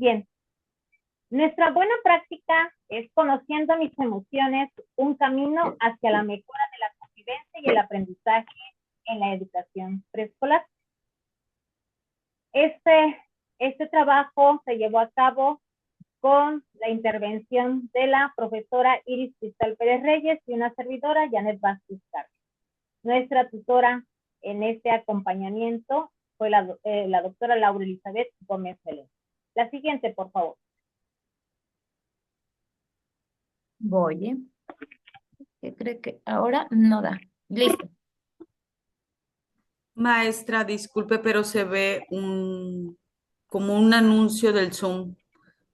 Bien, nuestra buena práctica es conociendo mis emociones, un camino hacia la mejora de la convivencia y el aprendizaje en la educación preescolar. Este trabajo se llevó a cabo con la intervención de la profesora Iris Cristal Pérez Reyes y una servidora, Janet Vázquez Carlos. Nuestra tutora en este acompañamiento fue la doctora Laura Elizabeth Gómez Belén. La siguiente, por favor. Voy, ¿eh? ¿Qué cree que ahora no da? Listo. Maestra, disculpe, pero se ve como un anuncio del Zoom.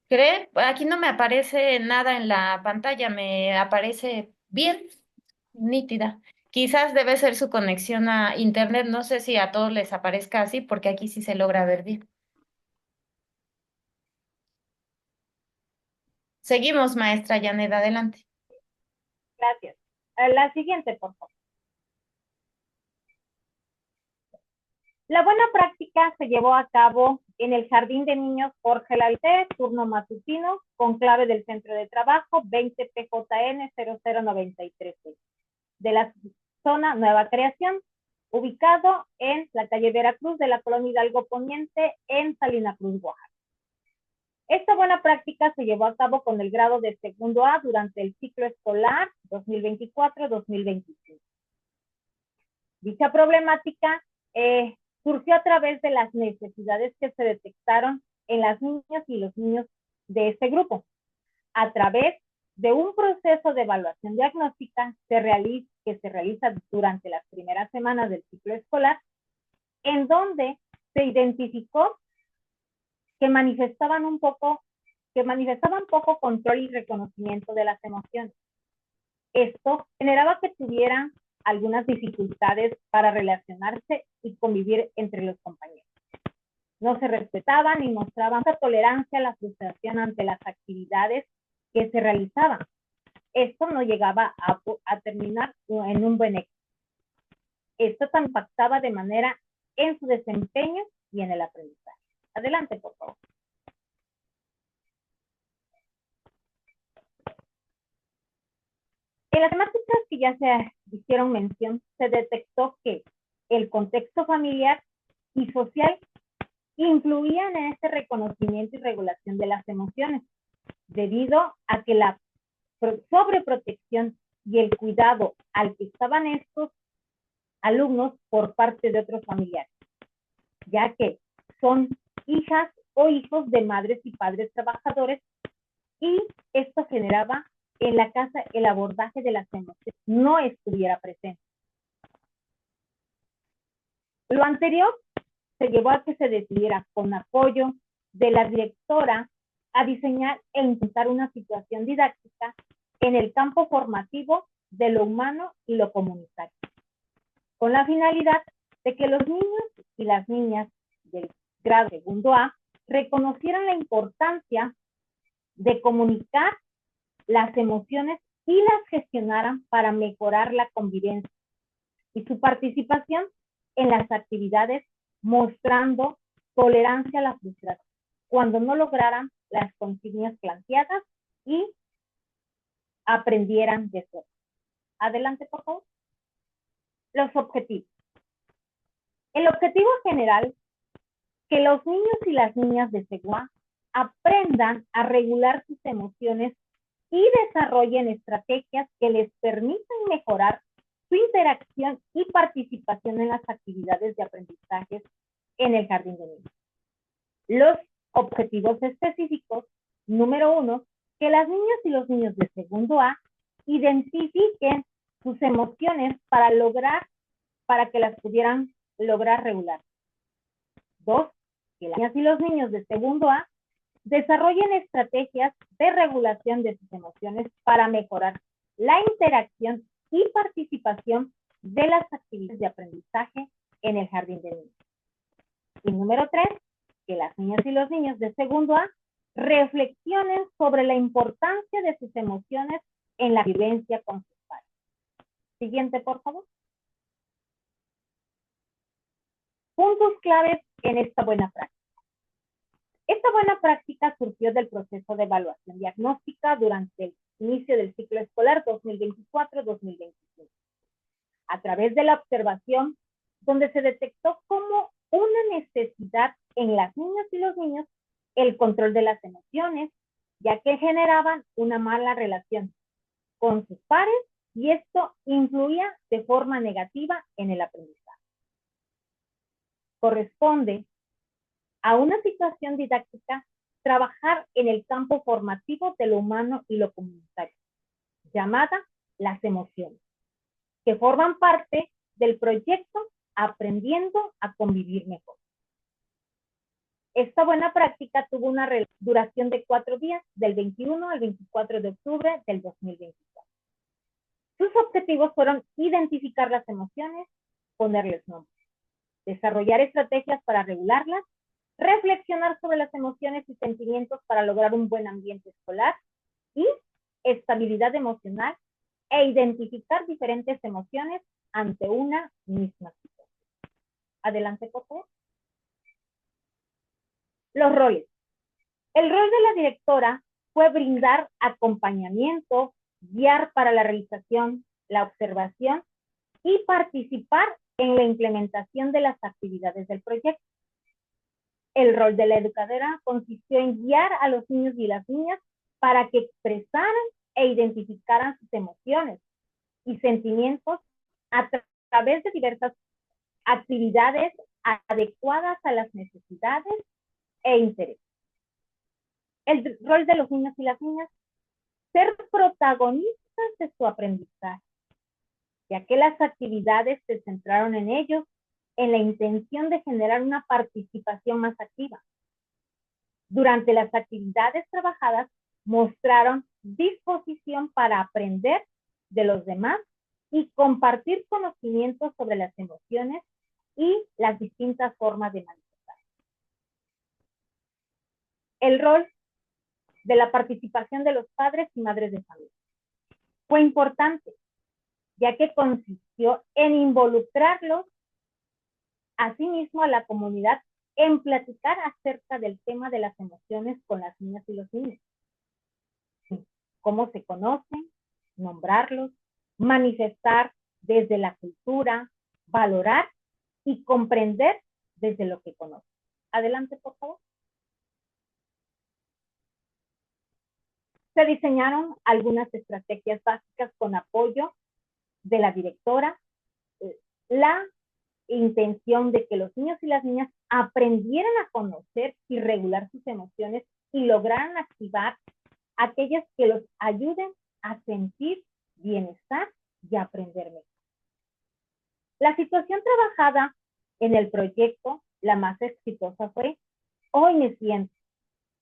¿Cree? Aquí no me aparece nada en la pantalla, me aparece bien, nítida. Quizás debe ser su conexión a internet, no sé si a todos les aparezca así, porque aquí sí se logra ver bien. Seguimos, maestra Janet, adelante. Gracias. La siguiente, por favor. La buena práctica se llevó a cabo en el Jardín de Niños Jorge Lalté, turno matutino, con clave del centro de trabajo 20 PJN 0093 de la zona Nueva Creación, ubicado en la calle Veracruz de la colonia Hidalgo Poniente en Salina Cruz, Oaxaca. Esta buena práctica se llevó a cabo con el grado de segundo A durante el ciclo escolar 2024-2025. Dicha problemática surgió a través de las necesidades que se detectaron en las niñas y los niños de este grupo. A través de un proceso de evaluación diagnóstica que se realiza durante las primeras semanas del ciclo escolar, en donde se identificó que manifestaban poco control y reconocimiento de las emociones. Esto generaba que tuvieran algunas dificultades para relacionarse y convivir entre los compañeros. No se respetaban ni mostraban tolerancia a la frustración ante las actividades que se realizaban. Esto no llegaba a terminar en un buen éxito. Esto impactaba de manera en su desempeño y en el aprendizaje. Adelante, por favor. En las temáticas que ya se hicieron mención, se detectó que el contexto familiar y social influían en este reconocimiento y regulación de las emociones, debido a que la sobreprotección y el cuidado al que estaban estos alumnos por parte de otros familiares, ya que son hijas o hijos de madres y padres trabajadores, y esto generaba en la casa el abordaje de las emociones no estuviera presente. Lo anterior se llevó a que se decidiera, con apoyo de la directora, a diseñar e implementar una situación didáctica en el campo formativo de lo humano y lo comunitario, con la finalidad de que los niños y las niñas del grado segundo A reconocieran la importancia de comunicar las emociones y las gestionaran para mejorar la convivencia y su participación en las actividades, mostrando tolerancia a la frustración cuando no lograran las consignas planteadas y aprendieran de eso. Adelante, por favor. Los objetivos. El objetivo general, que los niños y las niñas de SEGUA aprendan a regular sus emociones y desarrollen estrategias que les permitan mejorar su interacción y participación en las actividades de aprendizaje en el jardín de niños. Los objetivos específicos, número 1, que las niñas y los niños de segundo A identifiquen sus emociones para que las pudieran lograr regular. 2, que las niñas y los niños de segundo A desarrollen estrategias de regulación de sus emociones para mejorar la interacción y participación de las actividades de aprendizaje en el jardín de niños. Y número 3, que las niñas y los niños de segundo A reflexionen sobre la importancia de sus emociones en la vivencia con sus padres. Siguiente, por favor. Puntos claves en esta buena práctica. Esta buena práctica surgió del proceso de evaluación diagnóstica durante el inicio del ciclo escolar 2024-2025, a través de la observación, donde se detectó como una necesidad en las niñas y los niños el control de las emociones, ya que generaban una mala relación con sus pares y esto influía de forma negativa en el aprendizaje. Corresponde a una situación didáctica trabajar en el campo formativo de lo humano y lo comunitario, llamada las emociones, que forman parte del proyecto Aprendiendo a Convivir Mejor. Esta buena práctica tuvo una duración de 4 días, del 21 al 24 de octubre del 2024. Sus objetivos fueron identificar las emociones, ponerles nombres, desarrollar estrategias para regularlas, reflexionar sobre las emociones y sentimientos para lograr un buen ambiente escolar y estabilidad emocional e identificar diferentes emociones ante una misma situación. Adelante, por favor. Los roles. El rol de la directora fue brindar acompañamiento, guiar para la realización, la observación y participar en la implementación de las actividades del proyecto. El rol de la educadora consistió en guiar a los niños y las niñas para que expresaran e identificaran sus emociones y sentimientos a través de diversas actividades adecuadas a las necesidades e intereses. El rol de los niños y las niñas, ser protagonistas de su aprendizaje, ya que las actividades se centraron en ellos en la intención de generar una participación más activa. Durante las actividades trabajadas, mostraron disposición para aprender de los demás y compartir conocimientos sobre las emociones y las distintas formas de manifestar. El rol de la participación de los padres y madres de familia fue importante, ya que consistió en involucrarlos asimismo a la comunidad en platicar acerca del tema de las emociones con las niñas y los niños. Cómo se conocen, nombrarlos, manifestar desde la cultura, valorar y comprender desde lo que conocen. Adelante, por favor. Se diseñaron algunas estrategias básicas con apoyo de la directora, la intención de que los niños y las niñas aprendieran a conocer y regular sus emociones y lograran activar aquellas que los ayuden a sentir bienestar y aprender mejor. La situación trabajada en el proyecto, la más exitosa fue Hoy me siento,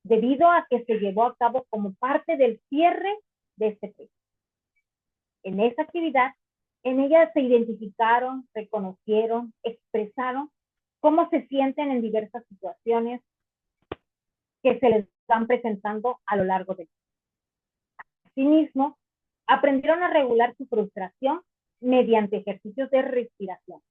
debido a que se llevó a cabo como parte del cierre de este proyecto. En esa actividad, en ella se identificaron, reconocieron, expresaron cómo se sienten en diversas situaciones que se les van presentando a lo largo del día. Asimismo, aprendieron a regular su frustración mediante ejercicios de respiración.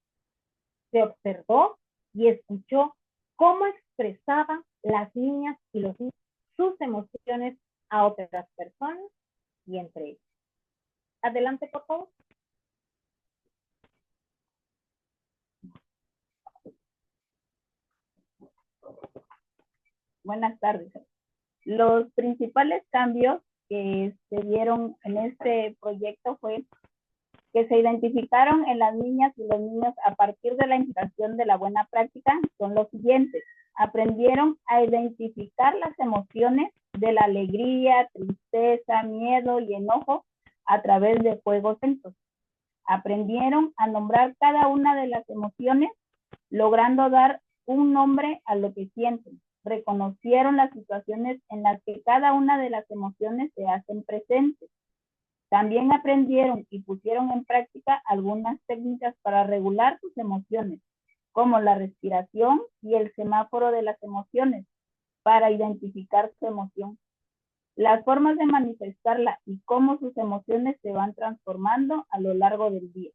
Se observó y escuchó cómo expresaban las niñas y los niños sus emociones a otras personas y entre ellos. Adelante, por favor. Buenas tardes. Los principales cambios que se dieron en este proyecto fue que se identificaron en las niñas y los niños a partir de la implementación de la buena práctica son los siguientes. Aprendieron a identificar las emociones de la alegría, tristeza, miedo y enojo a través de juegos lentos. Aprendieron a nombrar cada una de las emociones, logrando dar un nombre a lo que sienten. Reconocieron las situaciones en las que cada una de las emociones se hacen presentes. También aprendieron y pusieron en práctica algunas técnicas para regular sus emociones, como la respiración y el semáforo de las emociones, para identificar su emoción, las formas de manifestarla y cómo sus emociones se van transformando a lo largo del día.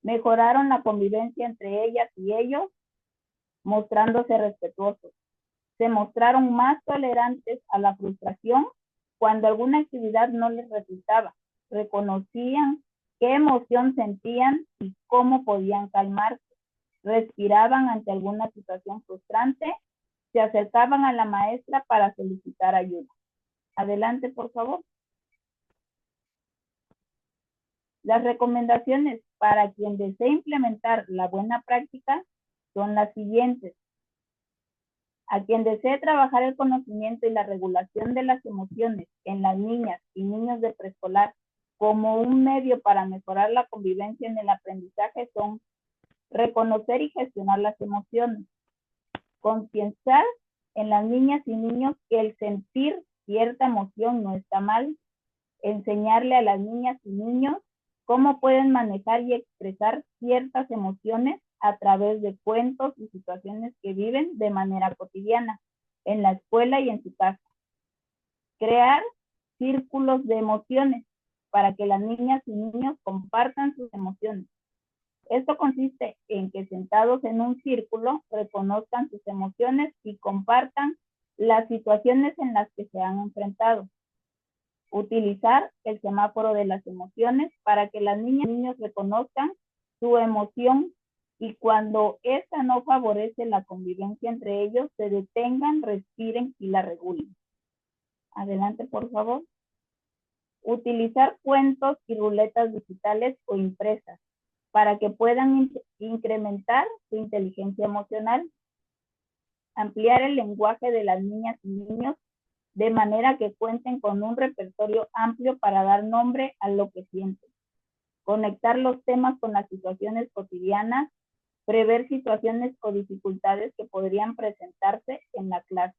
Mejoraron la convivencia entre ellas y ellos, mostrándose respetuosos. Se mostraron más tolerantes a la frustración cuando alguna actividad no les resultaba. Reconocían qué emoción sentían y cómo podían calmarse. Respiraban ante alguna situación frustrante. Se acercaban a la maestra para solicitar ayuda. Adelante, por favor. Las recomendaciones para quien desee implementar la buena práctica son las siguientes. A quien desee trabajar el conocimiento y la regulación de las emociones en las niñas y niños de preescolar como un medio para mejorar la convivencia en el aprendizaje son reconocer y gestionar las emociones, concienciar en las niñas y niños que el sentir cierta emoción no está mal, enseñarle a las niñas y niños cómo pueden manejar y expresar ciertas emociones a través de cuentos y situaciones que viven de manera cotidiana, en la escuela y en su casa. Crear círculos de emociones para que las niñas y niños compartan sus emociones. Esto consiste en que sentados en un círculo reconozcan sus emociones y compartan las situaciones en las que se han enfrentado. Utilizar el semáforo de las emociones para que las niñas y niños reconozcan su emoción y cuando esta no favorece la convivencia entre ellos, se detengan, respiren y la regulen. Adelante, por favor. Utilizar cuentos y ruletas digitales o impresas para que puedan incrementar su inteligencia emocional. Ampliar el lenguaje de las niñas y niños de manera que cuenten con un repertorio amplio para dar nombre a lo que sienten. Conectar los temas con las situaciones cotidianas, prever situaciones o dificultades que podrían presentarse en la clase.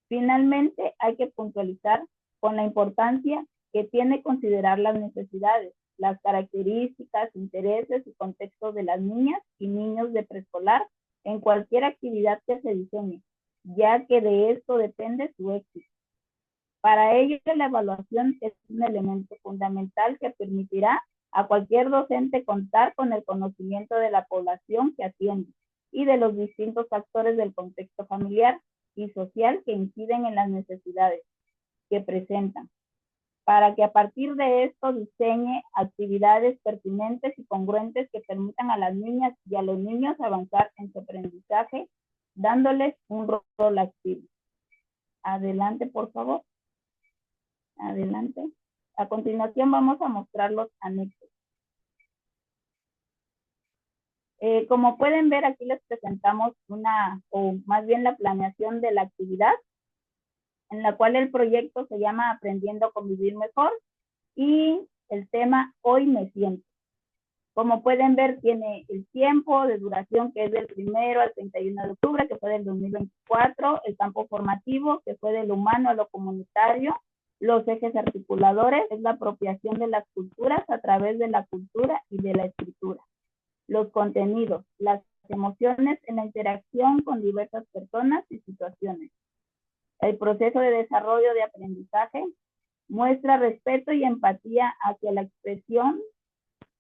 Finalmente, hay que puntualizar con la importancia que tiene considerar las necesidades, las características, intereses y contextos de las niñas y niños de preescolar en cualquier actividad que se diseñe, ya que de esto depende su éxito. Para ello, la evaluación es un elemento fundamental que permitirá a cualquier docente contar con el conocimiento de la población que atiende y de los distintos factores del contexto familiar y social que inciden en las necesidades que presentan, para que a partir de esto diseñe actividades pertinentes y congruentes que permitan a las niñas y a los niños avanzar en su aprendizaje, dándoles un rol activo. Adelante, por favor. Adelante. A continuación vamos a mostrar los anexos. Como pueden ver, aquí les presentamos o más bien la planeación de la actividad, en la cual el proyecto se llama Aprendiendo a Convivir Mejor y el tema Hoy me siento. Como pueden ver, tiene el tiempo de duración que es del 1 al 31 de octubre, que fue del 2024, el campo formativo, que fue del humano a lo comunitario, los ejes articuladores, es la apropiación de las culturas a través de la cultura y de la escritura. Los contenidos, las emociones en la interacción con diversas personas y situaciones. El proceso de desarrollo de aprendizaje muestra respeto y empatía hacia la expresión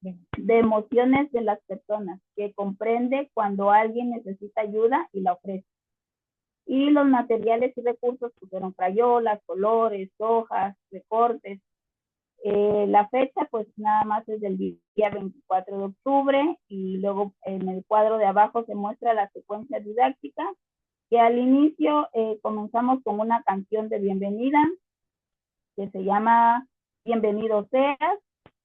de emociones de las personas, que comprende cuando alguien necesita ayuda y la ofrece. Y los materiales y recursos fueron crayolas, colores, hojas, recortes. La fecha pues nada más es del día 24 de octubre y luego en el cuadro de abajo se muestra la secuencia didáctica, que al inicio comenzamos con una canción de bienvenida que se llama Bienvenido seas.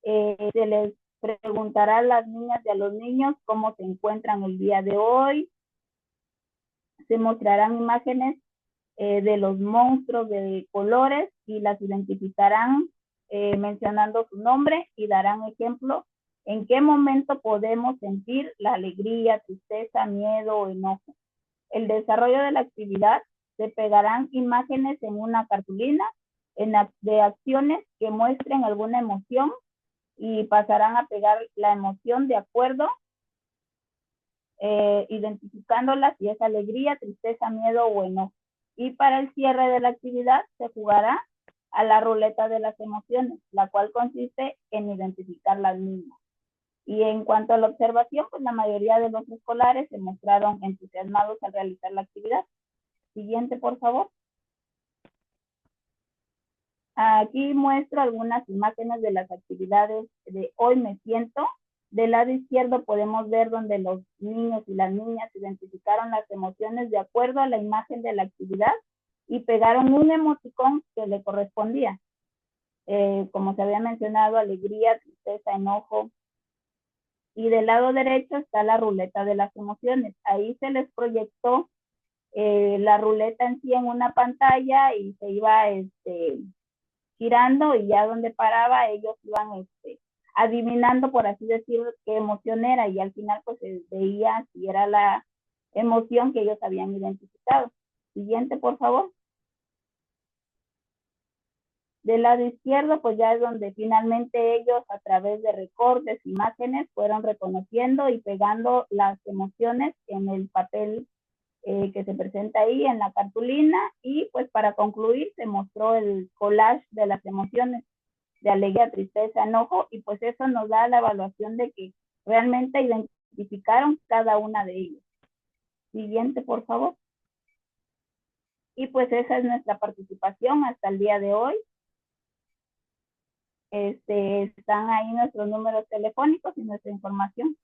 Se les preguntará a las niñas y a los niños cómo se encuentran el día de hoy. Se mostrarán imágenes de los monstruos de colores y las identificarán mencionando su nombre y darán ejemplo en qué momento podemos sentir la alegría, tristeza, miedo o enojo. El desarrollo de la actividad, se pegarán imágenes en una cartulina de acciones que muestren alguna emoción y pasarán a pegar la emoción de acuerdo, identificándola si es alegría, tristeza, miedo o enojo. Y para el cierre de la actividad se jugará a la ruleta de las emociones, la cual consiste en identificar las mismas. Y en cuanto a la observación, pues la mayoría de los escolares se mostraron entusiasmados al realizar la actividad. Siguiente, por favor. Aquí muestro algunas imágenes de las actividades de Hoy Me Siento. Del lado izquierdo podemos ver donde los niños y las niñas identificaron las emociones de acuerdo a la imagen de la actividad y pegaron un emoticón que le correspondía. Como se había mencionado, alegría, tristeza, enojo. Y del lado derecho está la ruleta de las emociones. Ahí se les proyectó la ruleta en sí en una pantalla y se iba girando, y ya donde paraba ellos iban adivinando, por así decirlo, qué emoción era, y al final pues se veía si era la emoción que ellos habían identificado. Siguiente, por favor. Del lado izquierdo, pues ya es donde finalmente ellos, a través de recortes, imágenes, fueron reconociendo y pegando las emociones en el papel que se presenta ahí en la cartulina, y pues para concluir se mostró el collage de las emociones de alegría, tristeza, enojo, y pues eso nos da la evaluación de que realmente identificaron cada una de ellas. Siguiente, por favor. Y pues esa es nuestra participación hasta el día de hoy. Están ahí nuestros números telefónicos y nuestra información.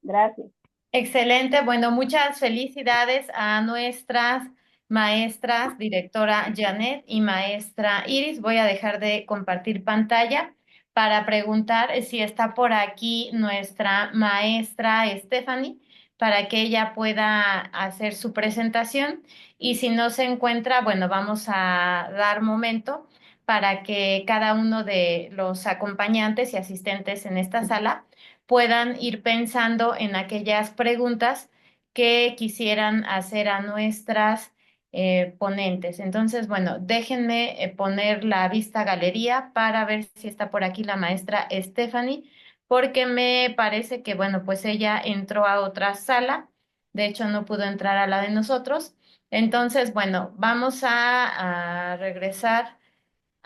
Gracias. Excelente. Bueno, muchas felicidades a nuestras maestras, directora Janet y maestra Iris. Voy a dejar de compartir pantalla para preguntar si está por aquí nuestra maestra Stephanie para que ella pueda hacer su presentación. Y si no se encuentra, bueno, vamos a dar momento para que cada uno de los acompañantes y asistentes en esta sala puedan ir pensando en aquellas preguntas que quisieran hacer a nuestras ponentes. Entonces, bueno, déjenme poner la vista galería para ver si está por aquí la maestra Stephanie, porque me parece que, bueno, pues ella entró a otra sala, de hecho no pudo entrar a la de nosotros. Entonces, bueno, vamos a regresar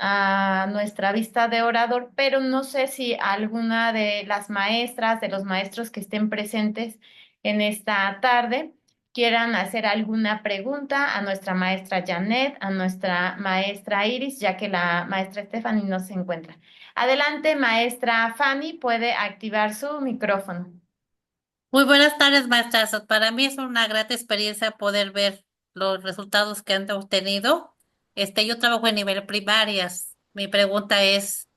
a nuestra vista de orador, pero no sé si alguna de las maestras, de los maestros que estén presentes en esta tarde, quieran hacer alguna pregunta a nuestra maestra Janet, a nuestra maestra Iris, ya que la maestra Stephanie no se encuentra. Adelante, maestra Fanny, puede activar su micrófono. Muy buenas tardes, maestras. Para mí es una grata experiencia poder ver los resultados que han obtenido. Yo trabajo en nivel primarias. Mi pregunta es,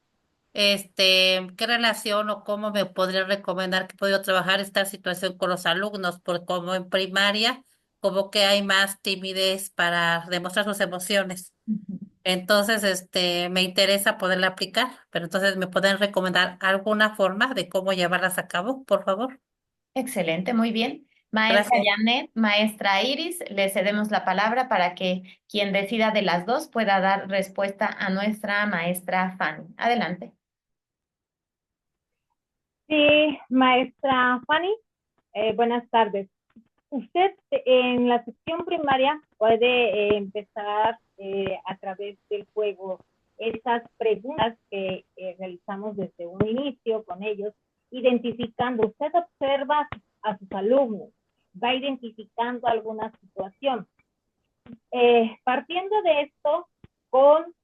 ¿qué relación o cómo me podría recomendar que puedo trabajar esta situación con los alumnos? Porque como en primaria, como que hay más timidez para demostrar sus emociones. Entonces, me interesa poderla aplicar, pero entonces me pueden recomendar alguna forma de cómo llevarlas a cabo, por favor. Excelente, muy bien. Maestra Gracias. Janet, maestra Iris, le cedemos la palabra para que quien decida de las dos pueda dar respuesta a nuestra maestra Fanny. Adelante. Sí, maestra Fanny, buenas tardes. Usted en la sección primaria puede empezar a través del juego esas preguntas que realizamos desde un inicio con ellos, identificando. Usted observa a sus alumnos, va identificando alguna situación. Partiendo de esto,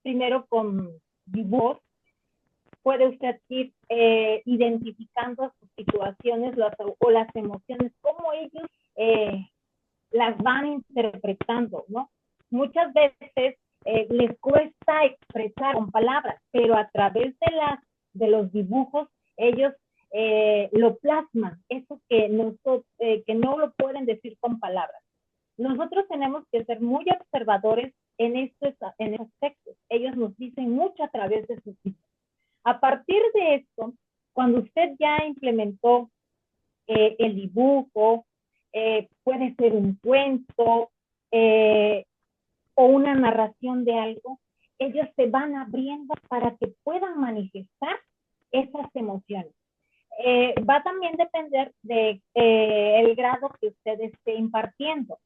primero con dibujos, puede usted ir identificando sus situaciones o las emociones, cómo ellos las van interpretando, ¿no? Muchas veces les cuesta expresar con palabras, pero a través de los dibujos ellos lo plasman, eso que no lo pueden decir con palabras. Nosotros tenemos que ser muy observadores en estos aspectos. Ellos nos dicen mucho a través de sus dibujos. A partir de esto, cuando usted ya implementó el dibujo, puede ser un cuento o una narración de algo, ellos se van abriendo para que puedan manifestar esas emociones. Va también a depender de el grado que usted esté impartiendo.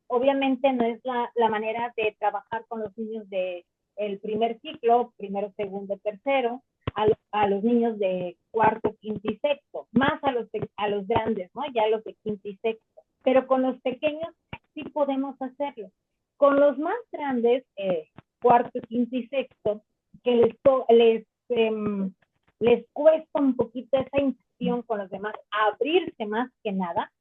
Obviamente no es la manera de trabajar con los niños del primer ciclo, primero, segundo, tercero, a los niños de cuarto, quinto y sexto, más a los grandes, ¿no? Ya los de quinto y sexto. Pero con los pequeños sí podemos hacerlo. Con los más grandes, cuarto, quinto y sexto, que les cuesta un poquito esa incisión con los demás, abrirse más que nada,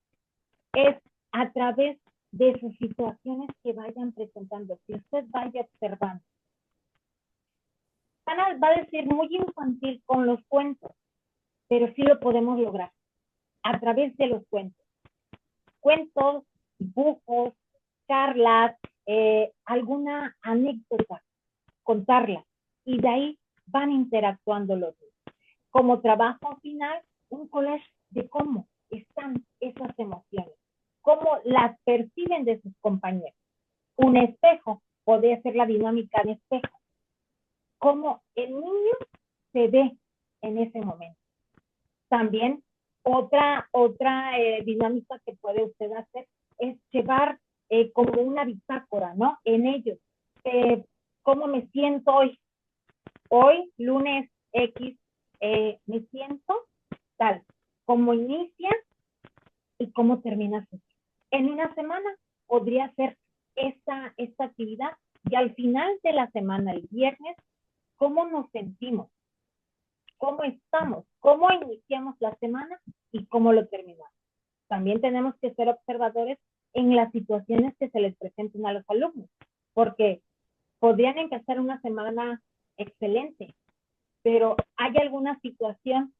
es a través de sus situaciones que vayan presentando. Si usted vaya observando, va a decir muy infantil con los cuentos, pero sí lo podemos lograr a través de los cuentos. Cuentos, dibujos, charlas, alguna anécdota, contarla. Y de ahí van interactuando los dos. Como trabajo final, un collage de cómo están esas emociones, cómo las perciben de sus compañeros. Un espejo, podría ser la dinámica de espejo. Cómo el niño se ve en ese momento. También otra dinámica que puede usted hacer es llevar como una bitácora, ¿no? En ellos, ¿cómo me siento hoy? Hoy, lunes X, me siento tal, cómo inicia y cómo termina. En una semana podría ser esta actividad y al final de la semana, el viernes, ¿cómo nos sentimos? ¿Cómo estamos? ¿Cómo iniciamos la semana y cómo lo terminamos? También tenemos que ser observadores en las situaciones que se les presenten a los alumnos, porque podrían empezar una semana excelente, pero hay alguna situación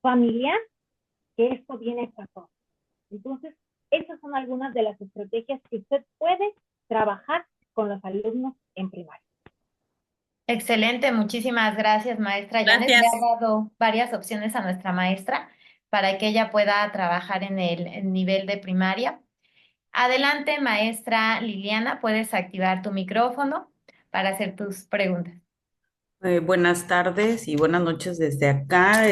familiar que esto viene a pasar. Entonces, esas son algunas de las estrategias que usted puede trabajar con los alumnos en primaria. Excelente, muchísimas gracias, maestra Janet. Le Gracias. ha dado varias opciones a nuestra maestra para que ella pueda trabajar en el nivel de primaria. Adelante, maestra Liliana, puedes activar tu micrófono para hacer tus preguntas. Buenas tardes y buenas noches desde acá.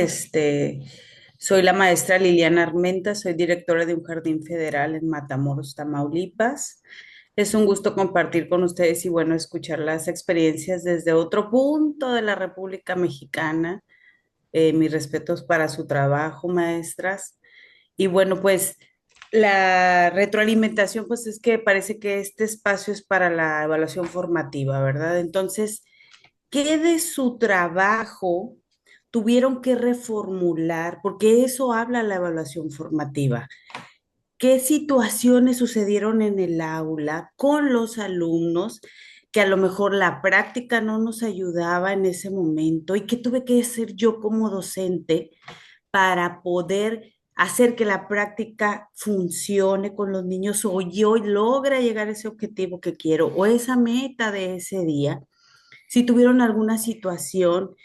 Soy la maestra Liliana Armenta, soy directora de un jardín federal en Matamoros, Tamaulipas. Es un gusto compartir con ustedes y bueno, escuchar las experiencias desde otro punto de la República Mexicana. Mis respetos para su trabajo, maestras. Y bueno, pues la retroalimentación, pues es que parece que este espacio es para la evaluación formativa, ¿verdad? Entonces, ¿qué de su trabajo tuvieron que reformular? Porque eso habla la evaluación formativa. ¿Qué situaciones sucedieron en el aula con los alumnos que a lo mejor la práctica no nos ayudaba en ese momento y qué tuve que hacer yo como docente para poder hacer que la práctica funcione con los niños o yo logre llegar a ese objetivo que quiero o esa meta de ese día? Si tuvieron alguna situación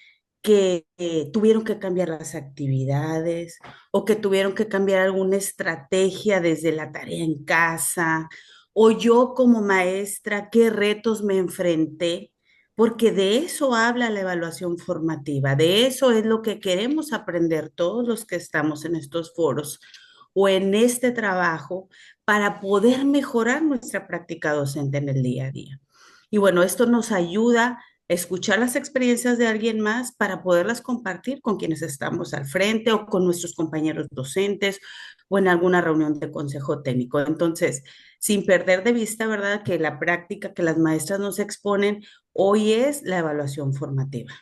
que tuvieron que cambiar las actividades o que tuvieron que cambiar alguna estrategia desde la tarea en casa, o yo como maestra, qué retos me enfrenté, porque de eso habla la evaluación formativa, de eso es lo que queremos aprender todos los que estamos en estos foros o en este trabajo para poder mejorar nuestra práctica docente en el día a día. Y bueno, esto nos ayuda escuchar las experiencias de alguien más para poderlas compartir con quienes estamos al frente o con nuestros compañeros docentes o en alguna reunión de consejo técnico. Entonces, sin perder de vista, ¿verdad?, que la práctica que las maestras nos exponen hoy es la evaluación formativa.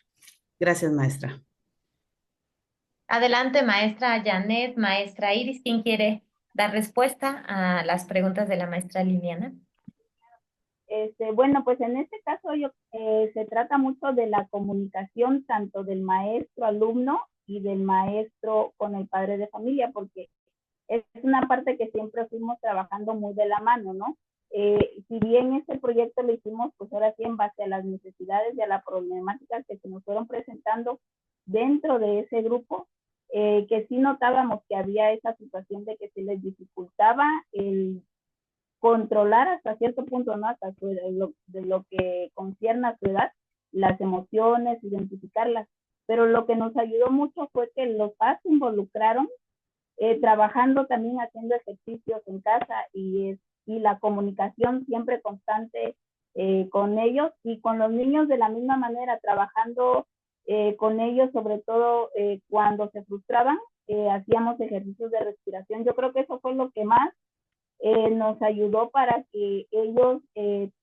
Gracias, maestra. Adelante, maestra Janet, maestra Iris, ¿quién quiere dar respuesta a las preguntas de la maestra Liliana? Bueno, pues en este caso se trata mucho de la comunicación tanto del maestro alumno y del maestro con el padre de familia, porque es una parte que siempre fuimos trabajando muy de la mano, ¿no? Si bien este proyecto lo hicimos, pues ahora sí en base a las necesidades y a la problemática que se nos fueron presentando dentro de ese grupo, que sí notábamos que había esa situación de que se les dificultaba el controlar hasta cierto punto, ¿no? Hasta de lo que concierne a su edad, las emociones, identificarlas. Pero lo que nos ayudó mucho fue que los padres se involucraron, trabajando también, haciendo ejercicios en casa y la comunicación siempre constante con ellos y con los niños de la misma manera, trabajando con ellos, sobre todo cuando se frustraban, hacíamos ejercicios de respiración. Yo creo que eso fue lo que más nos ayudó para que ellos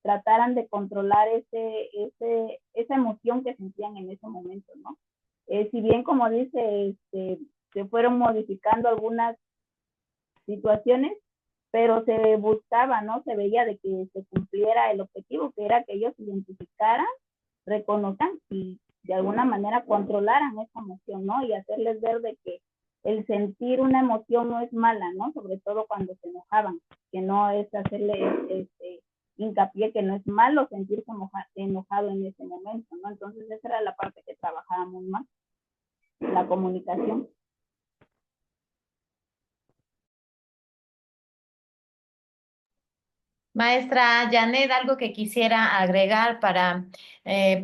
trataran de controlar esa emoción que sentían en ese momento, ¿no? Si bien, como dice, se fueron modificando algunas situaciones, pero se buscaba, ¿no? Se veía de que se cumpliera el objetivo, que era que ellos identificaran, reconozcan y de alguna manera controlaran esa emoción, ¿no? Y hacerles ver de que el sentir una emoción no es mala, ¿no? Sobre todo cuando se enojaban, que no es hacerle hincapié que no es malo sentirse enojado en ese momento, ¿no? Entonces esa era la parte que trabajábamos más, la comunicación. Maestra Janet, algo que quisiera agregar para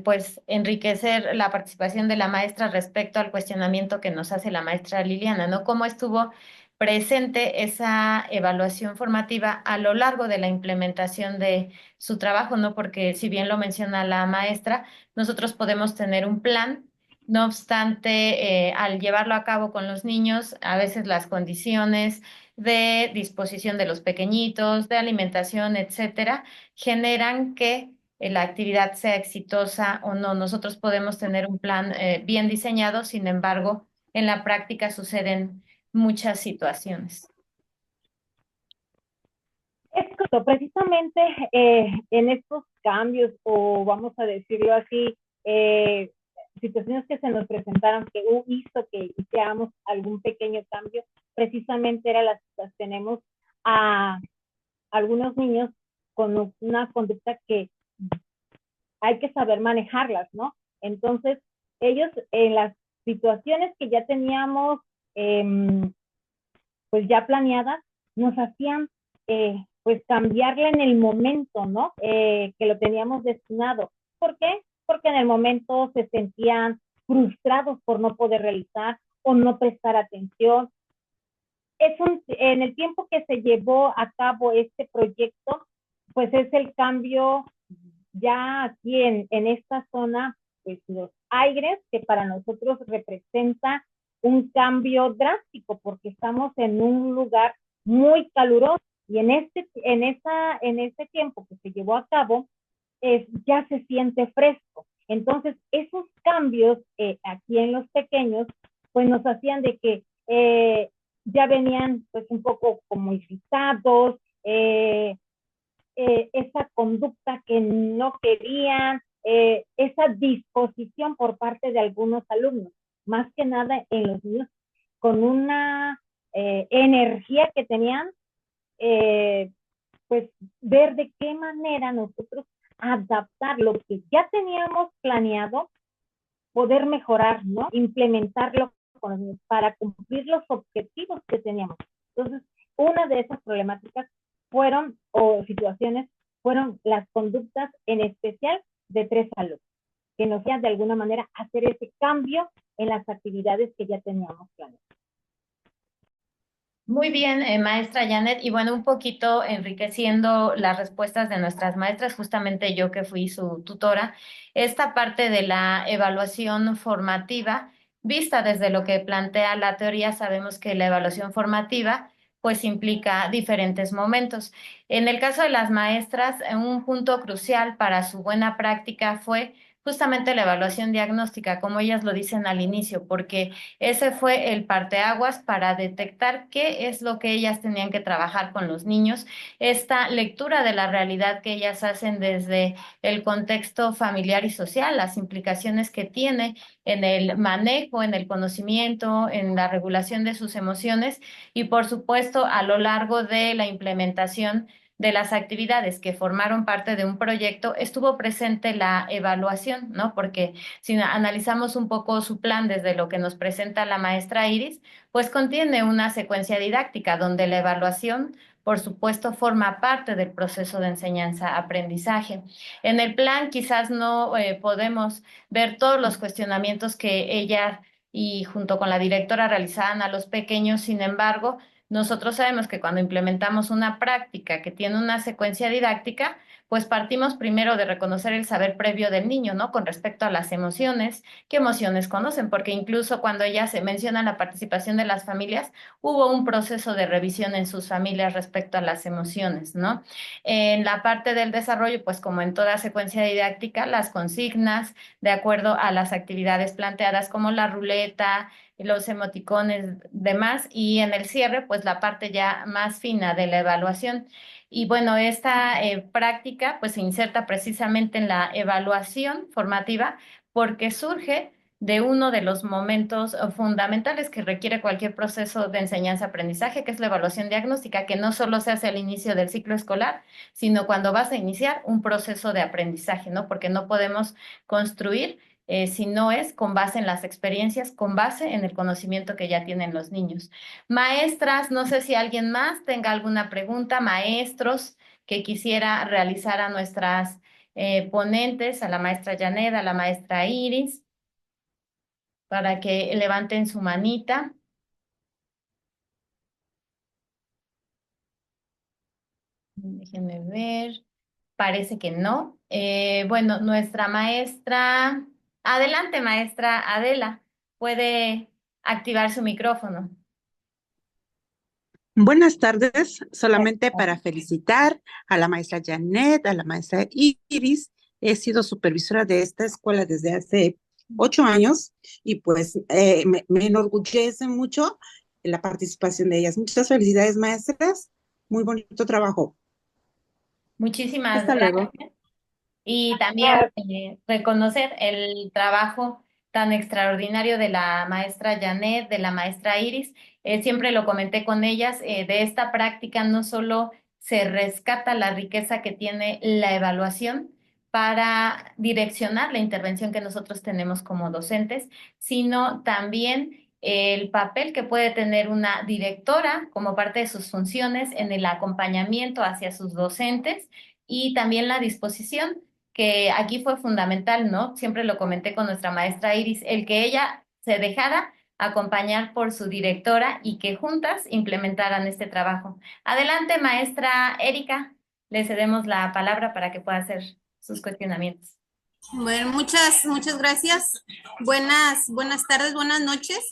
pues enriquecer la participación de la maestra respecto al cuestionamiento que nos hace la maestra Liliana, ¿no? ¿Cómo estuvo presente esa evaluación formativa a lo largo de la implementación de su trabajo, ¿no? Porque si bien lo menciona la maestra, nosotros podemos tener un plan. No obstante, al llevarlo a cabo con los niños, a veces las condiciones de disposición de los pequeñitos, de alimentación, etcétera, generan que la actividad sea exitosa o no. Nosotros podemos tener un plan bien diseñado, sin embargo, en la práctica suceden muchas situaciones. Es correcto, precisamente en estos cambios, o vamos a decirlo así, situaciones que se nos presentaron que hizo que hiciéramos algún pequeño cambio, precisamente era las tenemos a algunos niños con una conducta que hay que saber manejarlas, ¿no? Entonces, ellos en las situaciones que ya teníamos pues ya planeadas, nos hacían pues cambiarla en el momento, ¿no? Que lo teníamos destinado. ¿Por qué? Porque en el momento se sentían frustrados por no poder realizar o no prestar atención. En el tiempo que se llevó a cabo este proyecto, pues es el cambio ya aquí en esta zona, pues los aires, que para nosotros representa un cambio drástico, porque estamos en un lugar muy caluroso y en este tiempo que se llevó a cabo, ya se siente fresco. Entonces, esos cambios aquí en los pequeños, pues nos hacían de que ya venían pues un poco como irritados, esa conducta que no querían, esa disposición por parte de algunos alumnos, más que nada en los niños, con una energía que tenían, pues ver de qué manera nosotros adaptar lo que ya teníamos planeado, poder mejorar, ¿no? Implementarlo para cumplir los objetivos que teníamos. Entonces, una de esas problemáticas fueron, o situaciones, fueron las conductas en especial de 3 alumnos, que nos hacían de alguna manera hacer ese cambio en las actividades que ya teníamos planeadas. Muy bien, maestra Janet, y bueno, un poquito enriqueciendo las respuestas de nuestras maestras, justamente yo que fui su tutora, esta parte de la evaluación formativa, vista desde lo que plantea la teoría, sabemos que la evaluación formativa pues implica diferentes momentos. En el caso de las maestras, un punto crucial para su buena práctica fue justamente la evaluación diagnóstica, como ellas lo dicen al inicio, porque ese fue el parteaguas para detectar qué es lo que ellas tenían que trabajar con los niños, esta lectura de la realidad que ellas hacen desde el contexto familiar y social, las implicaciones que tiene en el manejo, en el conocimiento, en la regulación de sus emociones y por supuesto a lo largo de la implementación de las actividades que formaron parte de un proyecto, estuvo presente la evaluación, ¿no? Porque si analizamos un poco su plan desde lo que nos presenta la maestra Iris, pues contiene una secuencia didáctica donde la evaluación, por supuesto, forma parte del proceso de enseñanza-aprendizaje. En el plan quizás no podemos ver todos los cuestionamientos que ella y junto con la directora realizaban a los pequeños, sin embargo, Nosotros sabemos que cuando implementamos una práctica que tiene una secuencia didáctica, pues partimos primero de reconocer el saber previo del niño, ¿no? Con respecto a las emociones, qué emociones conocen, porque incluso cuando ella se menciona la participación de las familias, hubo un proceso de revisión en sus familias respecto a las emociones, ¿no? En la parte del desarrollo, pues como en toda secuencia didáctica, las consignas de acuerdo a las actividades planteadas como la ruleta, los emoticones, demás, y en el cierre, pues la parte ya más fina de la evaluación. Y bueno, esta práctica pues se inserta precisamente en la evaluación formativa porque surge de uno de los momentos fundamentales que requiere cualquier proceso de enseñanza-aprendizaje, que es la evaluación diagnóstica, que no solo se hace al inicio del ciclo escolar, sino cuando vas a iniciar un proceso de aprendizaje, ¿no? Porque no podemos construir si no es con base en las experiencias, con base en el conocimiento que ya tienen los niños. Maestras, no sé si alguien más tenga alguna pregunta, maestros que quisiera realizar a nuestras ponentes, a la maestra Janet, a la maestra Iris, para que levanten su manita. Déjenme ver. Parece que no. Bueno, nuestra maestra, adelante, maestra Adela, puede activar su micrófono. Buenas tardes, solamente para felicitar a la maestra Janet, a la maestra Iris. He sido supervisora de esta escuela desde hace 8 años y pues me enorgullece mucho la participación de ellas. Muchas felicidades, maestras. Muy bonito trabajo. Muchísimas Hasta gracias. luego. Y también reconocer el trabajo tan extraordinario de la maestra Janet, de la maestra Iris. Siempre lo comenté con ellas, de esta práctica no solo se rescata la riqueza que tiene la evaluación para direccionar la intervención que nosotros tenemos como docentes, sino también el papel que puede tener una directora como parte de sus funciones en el acompañamiento hacia sus docentes y también la disposición que aquí fue fundamental, ¿no? Siempre lo comenté con nuestra maestra Iris, el que ella se dejara acompañar por su directora y que juntas implementaran este trabajo. Adelante, maestra Erika, le cedemos la palabra para que pueda hacer sus cuestionamientos. Bueno, muchas gracias. Buenas tardes, buenas noches.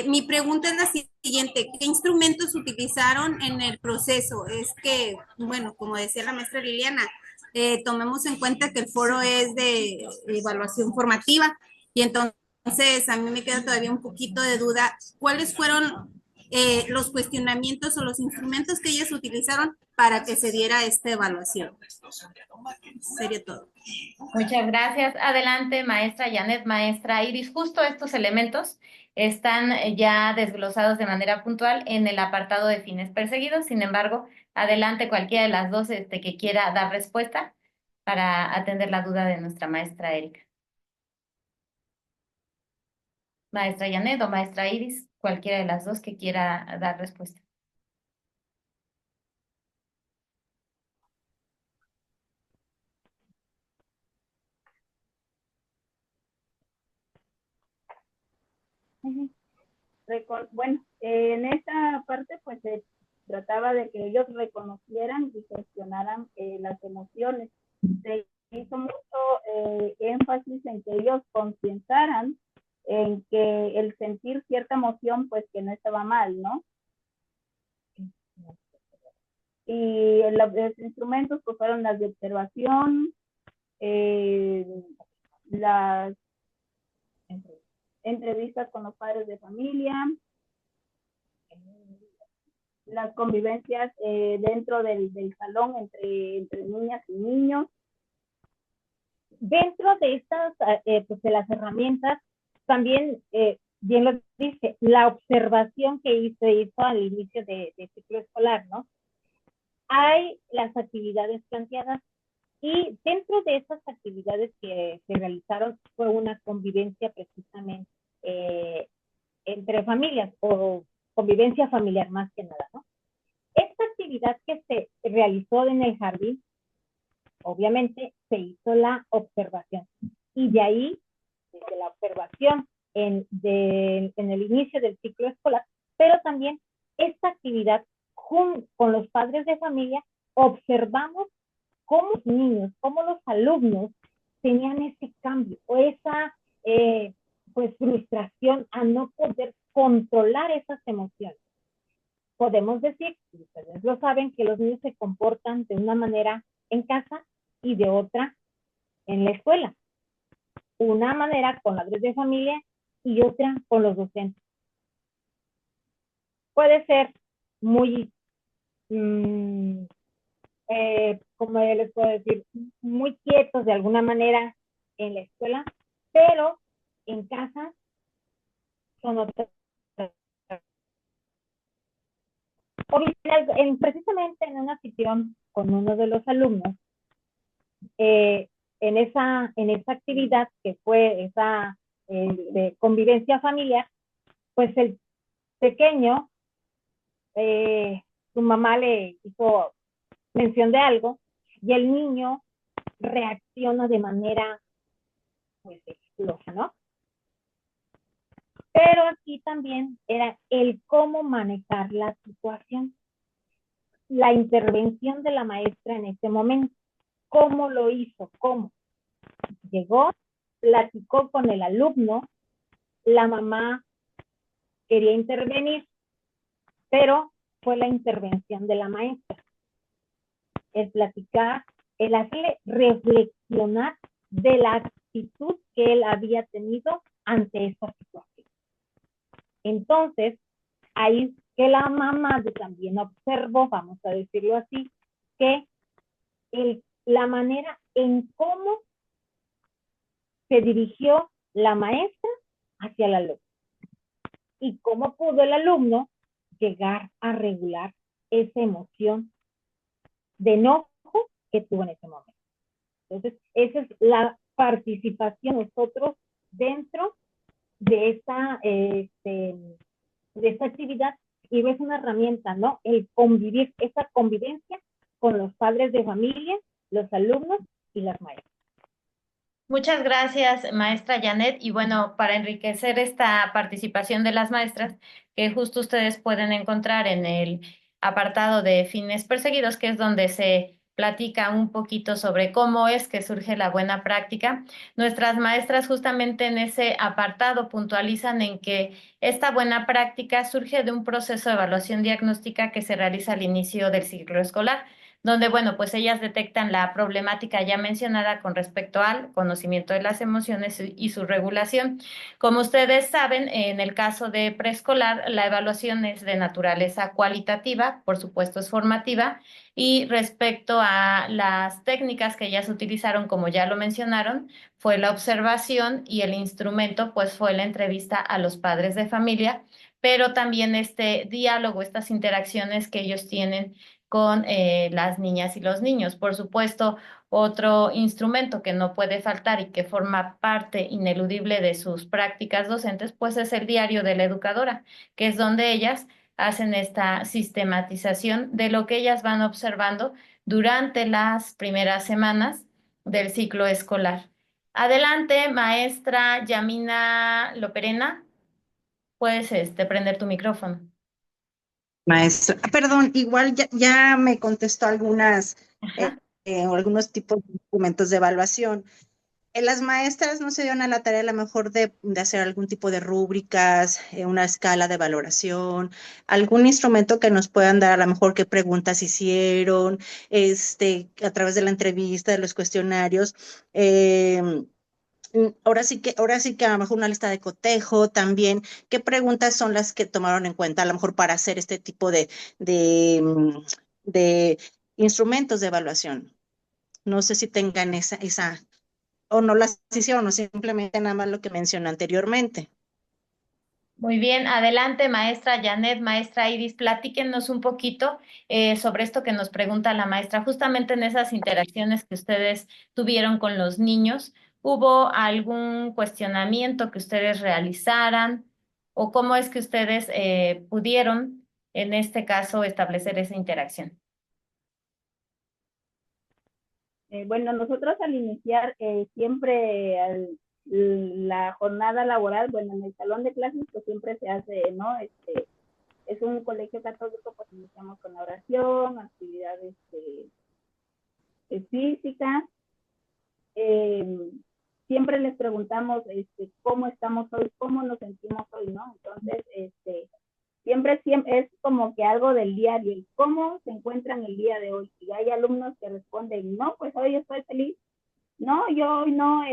Mi pregunta es la siguiente: ¿qué instrumentos utilizaron en el proceso? Es que, bueno, como decía la maestra Liliana, tomemos en cuenta que el foro es de evaluación formativa y entonces a mí me queda todavía un poquito de duda. ¿Cuáles fueron los cuestionamientos o los instrumentos que ellas utilizaron para que se diera esta evaluación? Sería todo. Muchas gracias. Adelante, maestra Janet, maestra Iris. Justo estos elementos están ya desglosados de manera puntual en el apartado de fines perseguidos. Sin embargo, adelante cualquiera de las dos que quiera dar respuesta para atender la duda de nuestra maestra Erika. Maestra Janet o maestra Iris, cualquiera de las dos que quiera dar respuesta. Bueno, en esta parte pues se trataba de que ellos reconocieran y gestionaran las emociones. Se hizo mucho énfasis en que ellos concientizaran en que el sentir cierta emoción pues que no estaba mal, ¿no? Y los instrumentos pues fueron las de observación, las entrevistas con los padres de familia, las convivencias dentro del salón entre niñas y niños. Dentro de estas, pues de las herramientas, también, bien lo dice, la observación que se hizo al inicio de ciclo escolar, ¿no? Hay las actividades planteadas y dentro de esas actividades que se realizaron fue una convivencia precisamente entre familias o convivencia familiar más que nada, ¿no? Esta actividad que se realizó en el jardín, obviamente se hizo la observación y de ahí, desde la observación en el inicio del ciclo escolar, pero también esta actividad con los padres de familia, observamos cómo los niños, cómo los alumnos tenían ese cambio o esa pues frustración a no poder controlar esas emociones. Podemos decir, y ustedes lo saben, que los niños se comportan de una manera en casa y de otra en la escuela. Una manera con padres de familia y otra con los docentes. Puede ser muy, como les puedo decir, muy quietos de alguna manera en la escuela, pero en casa son otras. Precisamente en una sesión con uno de los alumnos, en esa actividad que fue esa de convivencia familiar, pues el pequeño, su mamá le hizo mención de algo y el niño reacciona de manera pues explosa, ¿no? Pero aquí también era el cómo manejar la situación, la intervención de la maestra en ese momento. ¿Cómo lo hizo? ¿Cómo? Llegó, platicó con el alumno, la mamá quería intervenir, pero fue la intervención de la maestra. El platicar, el hacerle reflexionar de la actitud que él había tenido ante esta situación. Entonces, ahí que la mamá también observó, vamos a decirlo así, que la manera en cómo se dirigió la maestra hacia el alumno y cómo pudo el alumno llegar a regular esa emoción de enojo que tuvo en ese momento. Entonces, esa es la participación nosotros dentro de esta actividad, y es una herramienta, ¿no? El convivir, esa convivencia con los padres de familia, los alumnos y las maestras. Muchas gracias, maestra Janet. Y bueno, para enriquecer esta participación de las maestras, que justo ustedes pueden encontrar en el apartado de fines perseguidos, que es donde se platica un poquito sobre cómo es que surge la buena práctica. Nuestras maestras justamente en ese apartado puntualizan en que esta buena práctica surge de un proceso de evaluación diagnóstica que se realiza al inicio del ciclo escolar, donde, bueno, pues ellas detectan la problemática ya mencionada con respecto al conocimiento de las emociones y su regulación. Como ustedes saben, en el caso de preescolar, la evaluación es de naturaleza cualitativa, por supuesto es formativa, y respecto a las técnicas que ellas utilizaron, como ya lo mencionaron, fue la observación y el instrumento, pues fue la entrevista a los padres de familia, pero también este diálogo, estas interacciones que ellos tienen con las niñas y los niños. Por supuesto, otro instrumento que no puede faltar y que forma parte ineludible de sus prácticas docentes, pues es el diario de la educadora, que es donde ellas hacen esta sistematización de lo que ellas van observando durante las primeras semanas del ciclo escolar. Adelante, maestra Yamina Loperena, puedes prender tu micrófono. Maestra, perdón, igual ya me contestó algunos tipos de documentos de evaluación. Las maestras no se dieron a la tarea a lo mejor de hacer algún tipo de rúbricas, una escala de valoración, algún instrumento que nos puedan dar a lo mejor qué preguntas hicieron, a través de la entrevista, de los cuestionarios. Ahora sí que a lo mejor una lista de cotejo también. ¿Qué preguntas son las que tomaron en cuenta a lo mejor para hacer este tipo de instrumentos de evaluación? No sé si tengan esa o no las hicieron o simplemente nada más lo que mencioné anteriormente. Muy bien, adelante, maestra Janet, maestra Iris, platíquenos un poquito sobre esto que nos pregunta la maestra. Justamente en esas interacciones que ustedes tuvieron con los niños, ¿hubo algún cuestionamiento que ustedes realizaran o cómo es que ustedes pudieron, en este caso, establecer esa interacción? Bueno, nosotros al iniciar siempre la jornada laboral, bueno, en el salón de clases pues siempre se hace, ¿no? es un colegio católico, pues iniciamos con la oración, actividades físicas. Siempre les preguntamos cómo estamos hoy, cómo nos sentimos hoy, ¿no? Entonces, siempre es como que algo del diario, y cómo se encuentran el día de hoy. Y hay alumnos que responden, no, pues hoy estoy feliz. No, yo hoy no,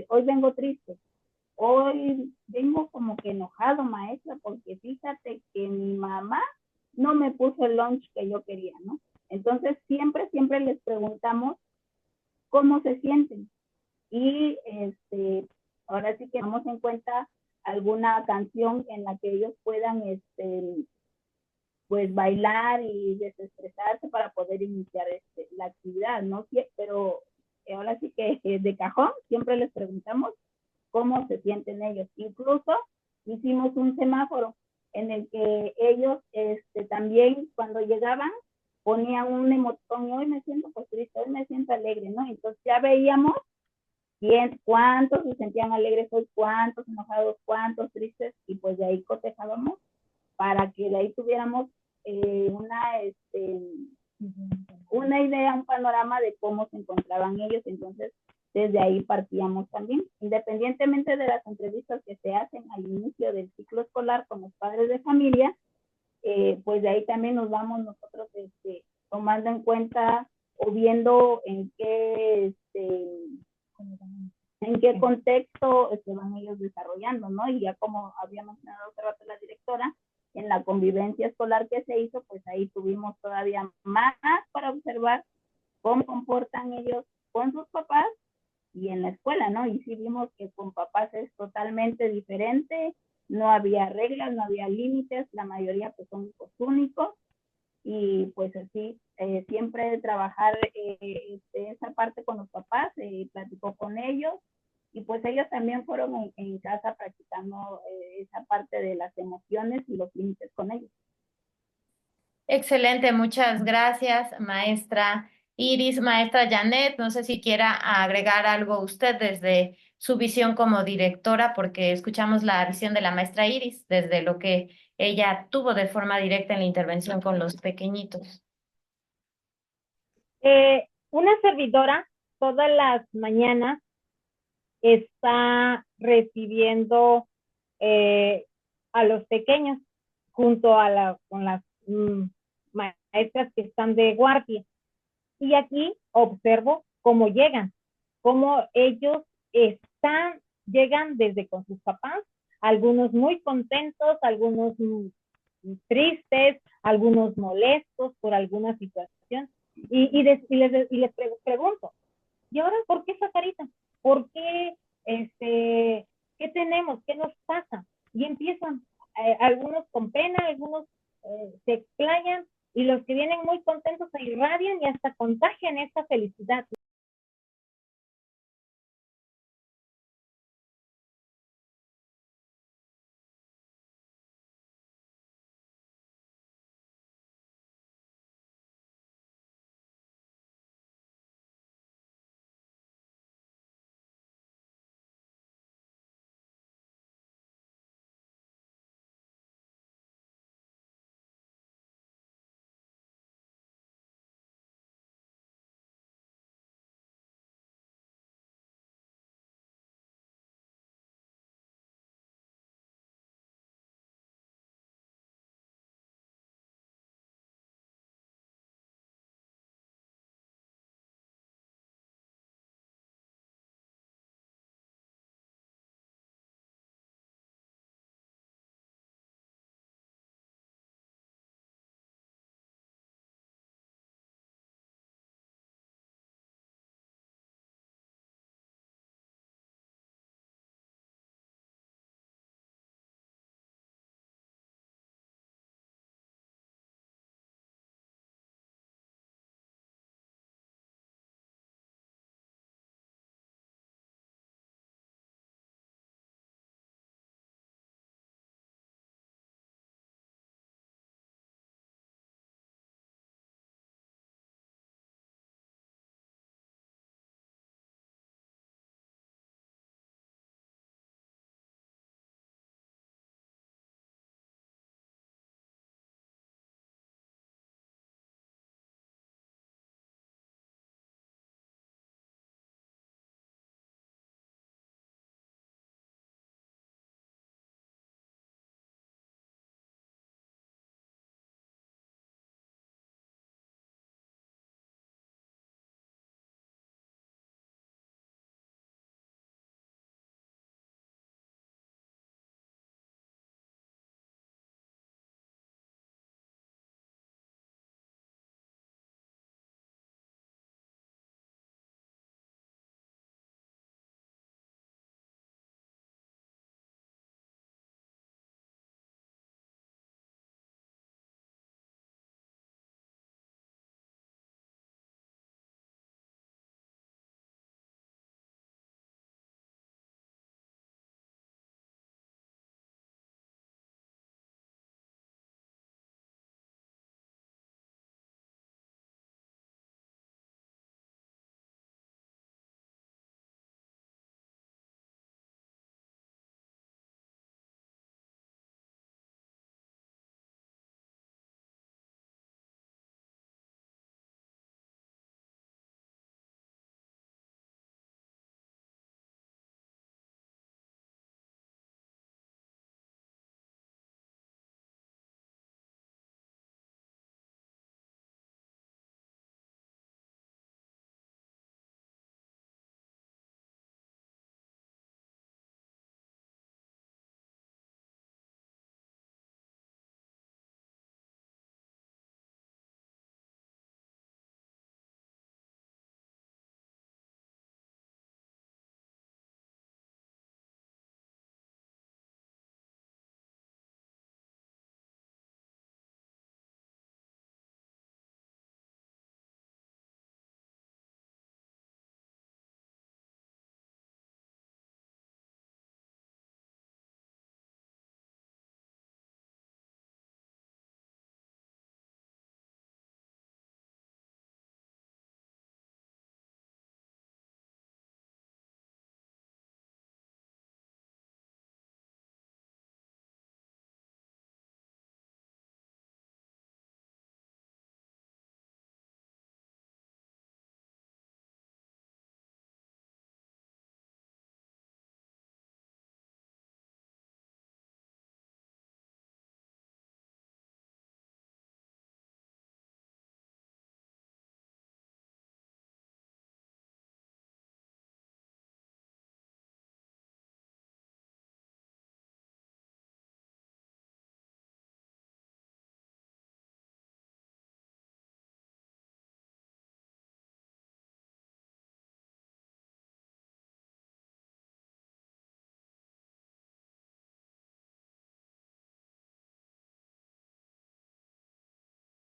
hoy vengo triste. Hoy vengo como que enojado, maestra, porque fíjate que mi mamá no me puso el lunch que yo quería, ¿no? Entonces, siempre les preguntamos cómo se sienten. Y ahora sí que tomamos en cuenta alguna canción en la que ellos puedan pues bailar y desestresarse para poder iniciar la actividad, ¿no? Pero ahora sí que de cajón siempre les preguntamos cómo se sienten ellos. Incluso hicimos un semáforo en el que ellos también cuando llegaban ponían un emotón, hoy me siento pues triste, hoy me siento alegre, ¿no? Entonces ya veíamos cuántos se sentían alegres hoy, cuántos enojados, cuántos tristes, y pues de ahí cotejábamos para que de ahí tuviéramos una idea, un panorama de cómo se encontraban ellos. Entonces, desde ahí partíamos también, independientemente de las entrevistas que se hacen al inicio del ciclo escolar con los padres de familia, pues de ahí también nos vamos nosotros tomando en cuenta o viendo en qué contexto se van ellos desarrollando, ¿no? Y ya como había mencionado hace rato la directora, en la convivencia escolar que se hizo, pues ahí tuvimos todavía más para observar cómo comportan ellos con sus papás y en la escuela, ¿no? Y sí vimos que con papás es totalmente diferente, no había reglas, no había límites, la mayoría pues son hijos únicos, y pues así siempre trabajar esa parte con los papás, platicó con ellos, y pues ellos también fueron en casa practicando esa parte de las emociones y los límites con ellos. Excelente, muchas gracias, maestra Iris. Maestra Janet, no sé si quiera agregar algo usted desde su visión como directora, porque escuchamos la visión de la maestra Iris desde lo que ella tuvo de forma directa en la intervención con los pequeñitos. Una servidora todas las mañanas está recibiendo a los pequeños junto con las maestras que están de guardia. Y aquí observo cómo llegan, cómo ellos llegan desde con sus papás, algunos muy contentos, algunos tristes, algunos molestos por alguna situación. Y les pregunto, ¿y ahora por qué esa carita? ¿Por qué, qué tenemos? ¿Qué nos pasa? Y empiezan, algunos con pena, algunos se explayan, y los que vienen muy contentos se irradian y hasta contagian esta felicidad.